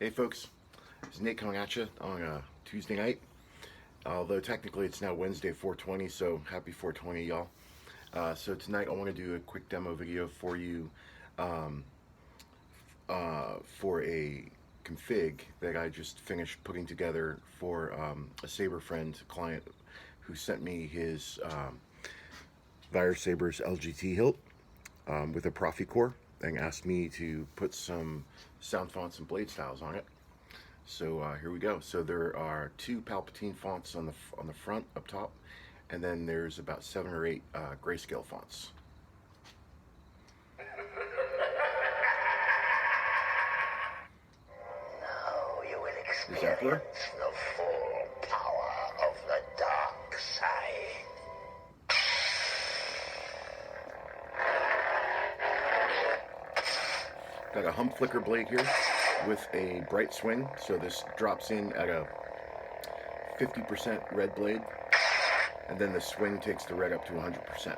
Hey folks, it's Nate coming at you on a Tuesday night. Although technically it's now Wednesday 420, so happy 420 y'all. So tonight I want to do a quick demo video for you for a config that I just finished putting together for a Saber friend client who sent me his Virus Saber's LGT hilt with a Proffie core and asked me to put some sound fonts and blade styles on it. So here we go. So there are two Palpatine fonts on the front up top, and then there's about 7 or 8 Greyscale fonts. Now you will experience Emperor. the full power of the dark side. Got a hump flicker blade here with a bright swing, so this drops in at a 50% red blade, and then the swing takes the red up to 100%.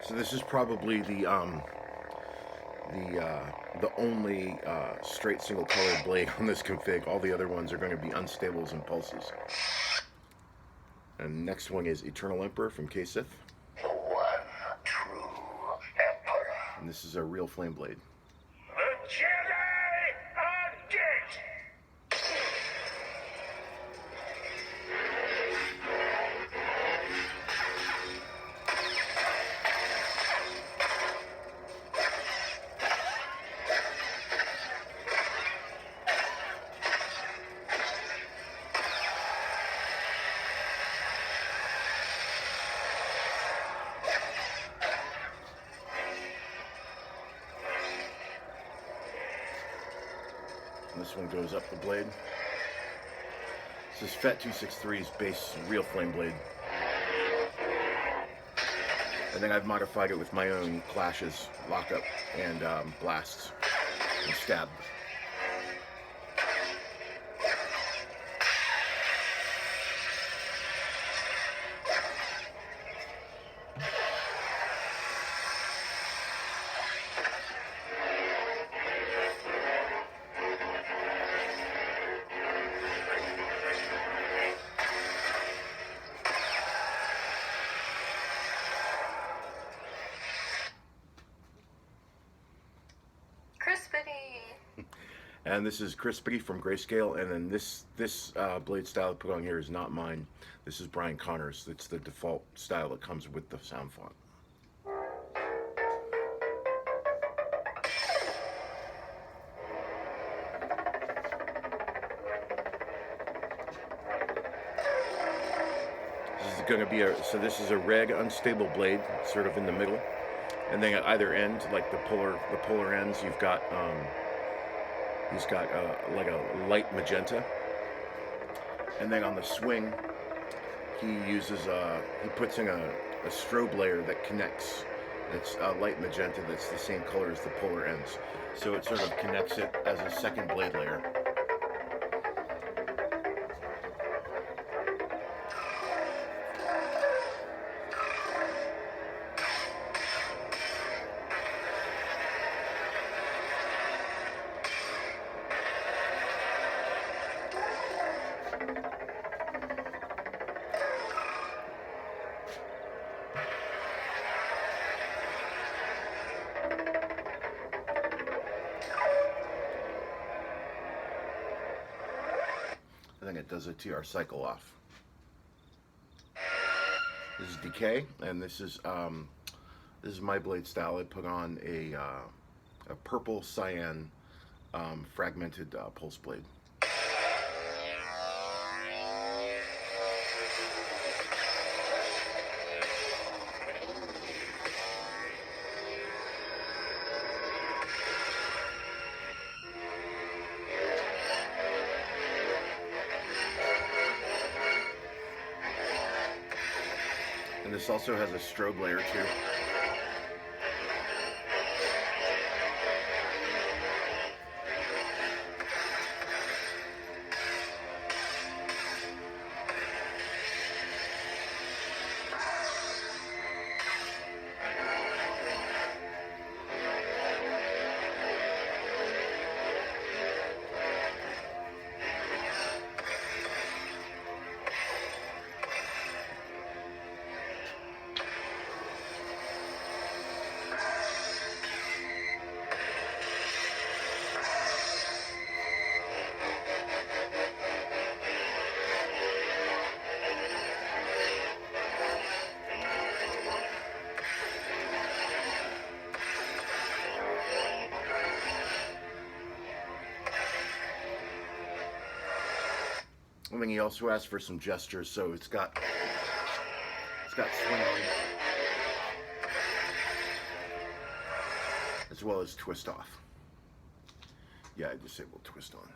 So this is probably the only straight single color blade on this config. All the other ones are going to be unstables and pulses. And next one is Eternal Emperor from KSith. The one true Emperor. And this is a real flame blade. The Jedi are dead! And this one goes up the blade. This is FET 263's base real flame blade. And then I've modified it with my own clashes, lockup, and blasts, and stab. And this is Crispity from Greyscale, and then this blade style I put on here is not mine. This is Brian Connor's. It's the default style that comes with the sound font. This is going to be so this is a reg unstable blade, sort of in the middle, and then at either end, like the polar ends, you've got he's got like a light magenta, and then on the swing, he uses he puts in a strobe layer that connects. It's a light magenta that's the same color as the polar ends, so it sort of connects it as a second blade layer. I think it does a TR cycle off. This is Decay, and this is my blade style. I put on a a purple cyan fragmented pulse blade. And this also has a strobe layer too. I think he also asked for some gestures, so it's got swing on, as well as twist off. Yeah, I disabled twist on.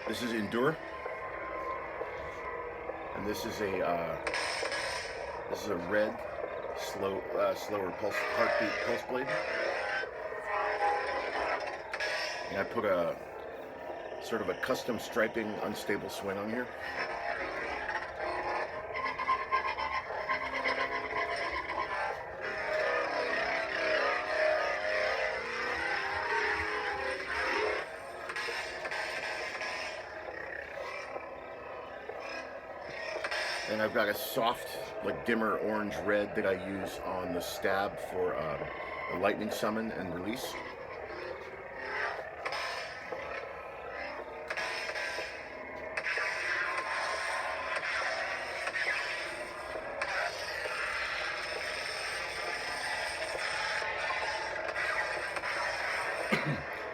This is Endure, and this is a red, slower heartbeat pulse blade. And I put a sort of a custom striping unstable swing on here. And I've got a soft, like dimmer orange red that I use on the stab for a lightning summon and release.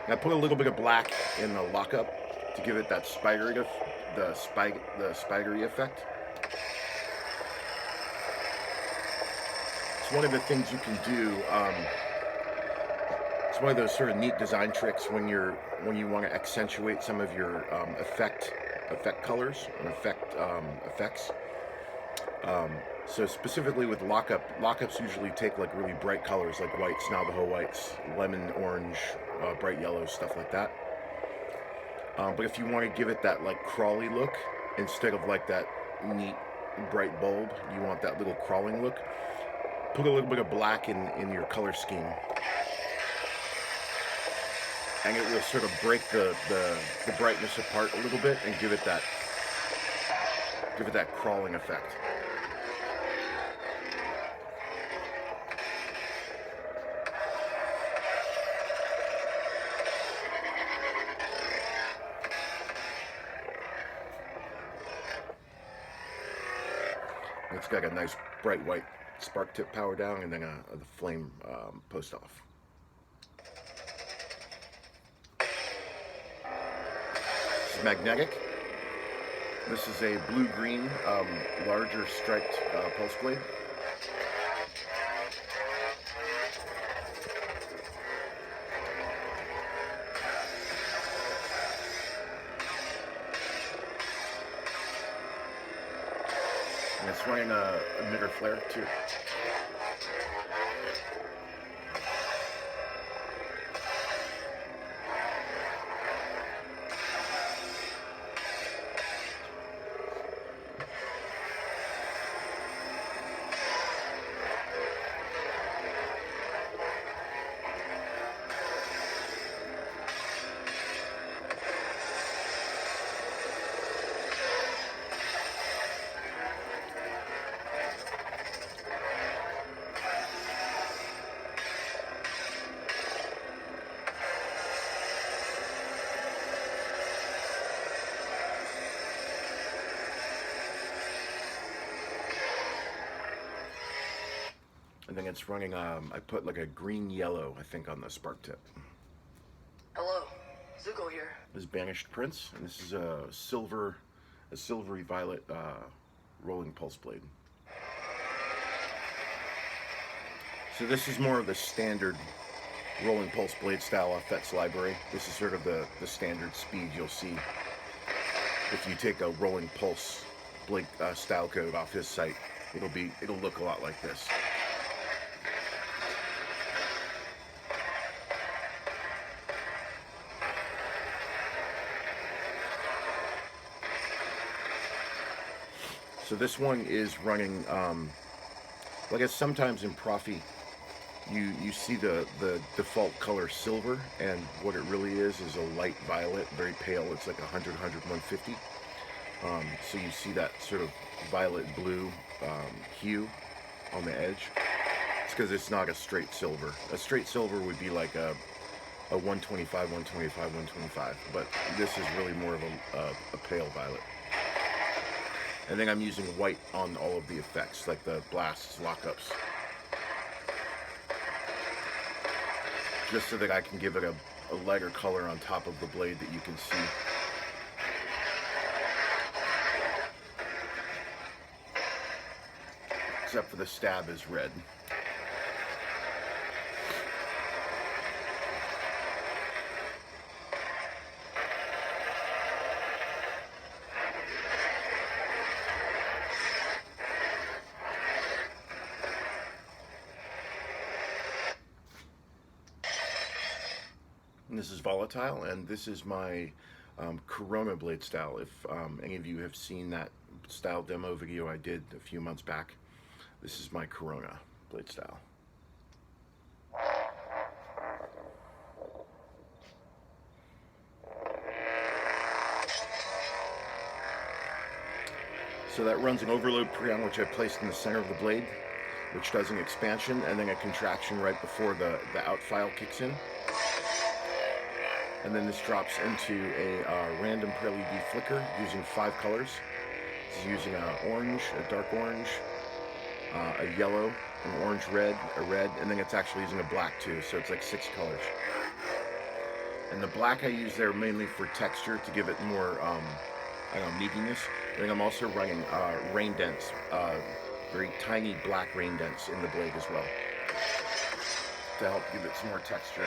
I put a little bit of black in the lockup to give it that spidery effect. It's one of the things you can do. It's one of those sort of neat design tricks when you want to accentuate some of your effect colors and effects. So specifically with lockups usually take like really bright colors like whites, Navajo whites, lemon orange, bright yellows, stuff like that. But if you want to give it that like crawly look instead of like that neat bright bulb, you want that little crawling look, put a little bit of black in your color scheme, and it will sort of break the brightness apart a little bit and give it that crawling effect. It's got a nice bright white spark tip power down and then the flame post off. This is magnetic. This is a blue-green, larger striped pulse blade. And it's running a emitter flare too. And then it's running, I put like a green-yellow, I think, on the spark tip. Hello, Zuko here. This is Banished Prince, and this is a silvery violet rolling pulse blade. So this is more of the standard rolling pulse blade style off Fett's library. This is sort of the standard speed you'll see if you take a rolling pulse blade style code off his site. It'll look a lot like this. So this one is running, I guess sometimes in Proffie, you see the default color silver, and what it really is a light violet, very pale. It's like 100, 150. So you see that sort of violet blue hue on the edge. It's because it's not a straight silver. A straight silver would be like a 125, 125, 125, but this is really more of a pale violet. And then I'm using white on all of the effects, like the blasts, lockups, just so that I can give it a lighter color on top of the blade that you can see. Except for the stab is red. And this is volatile, and this is my Corona blade style. If any of you have seen that style demo video I did a few months back, this is my Corona blade style. So that runs an overload preamp, which I placed in the center of the blade, which does an expansion and then a contraction right before the out file kicks in. And then this drops into a random per-LED flicker using 5 colors. This is using an orange, a dark orange, a yellow, an orange red, a red, and then it's actually using a black too, so it's like 6 colors. And the black I use there mainly for texture to give it more, I don't know, meatiness. And then I'm also running rain dents, very tiny black rain dents in the blade as well, to help give it some more texture.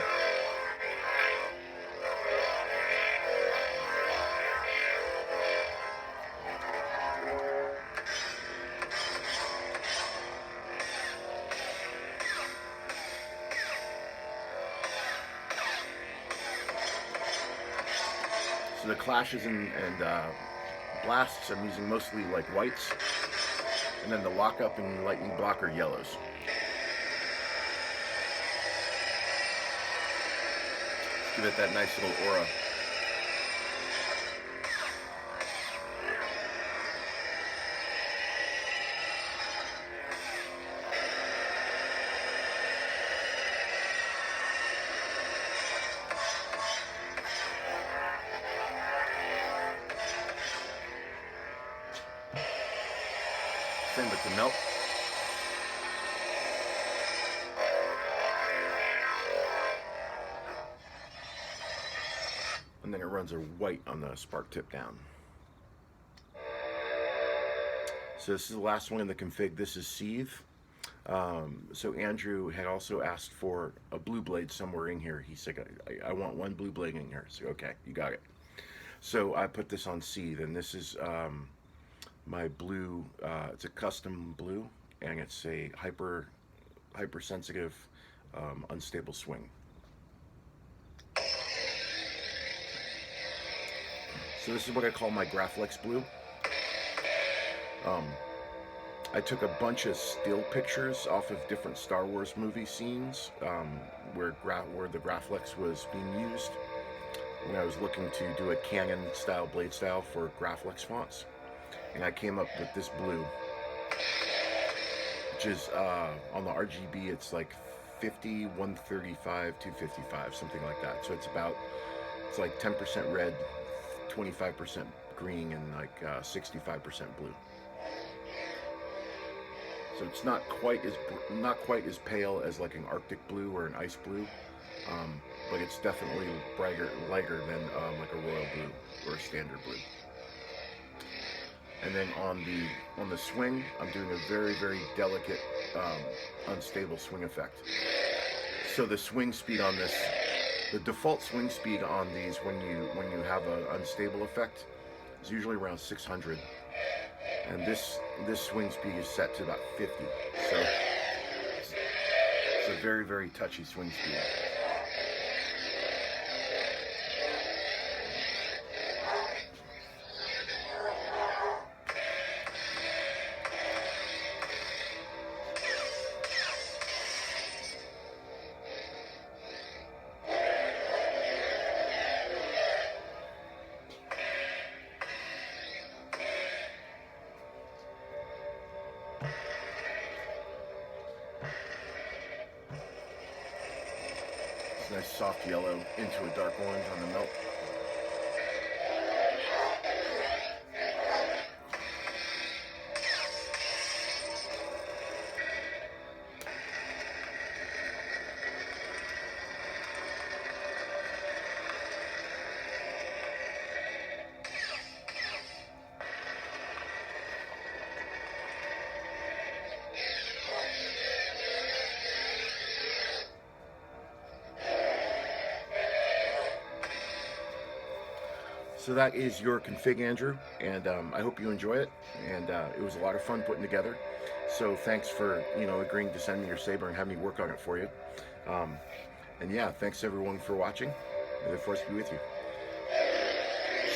So the clashes and blasts I'm using mostly like whites, and then the lockup and lightning block are yellows. Give it that nice little aura. Same with the melt. And then it runs a white on the spark tip down. So this is the last one in the config. This is Seethe. So Andrew had also asked for a blue blade somewhere in here. He said, I want one blue blade in here. So okay, you got it. So I put this on Seethe, and this is my blue, it's a custom blue, and it's a hypersensitive, unstable swing. So this is what I call my Graflex blue. I took a bunch of still pictures off of different Star Wars movie scenes where the Graflex was being used when I was looking to do a Canon style blade style for Graflex fonts. And I came up with this blue, which is on the RGB, it's like 50, 135, 255, something like that. So it's like 10% red, 25% green, and like 65% blue. So it's not quite as pale as like an Arctic blue or an ice blue, but it's definitely lighter than like a royal blue or a standard blue. And then on the swing, I'm doing a very delicate, unstable swing effect. So the swing speed on this, the default swing speed on these when you have an unstable effect is usually around 600, and this swing speed is set to about 50. So it's a very touchy swing speed. Nice soft yellow into a dark orange on the melt. So that is your config, Andrew, and I hope you enjoy it. And it was a lot of fun putting together. So thanks for agreeing to send me your saber and have me work on it for you. And yeah, thanks everyone for watching. May the force be with you.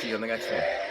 See you on the next one.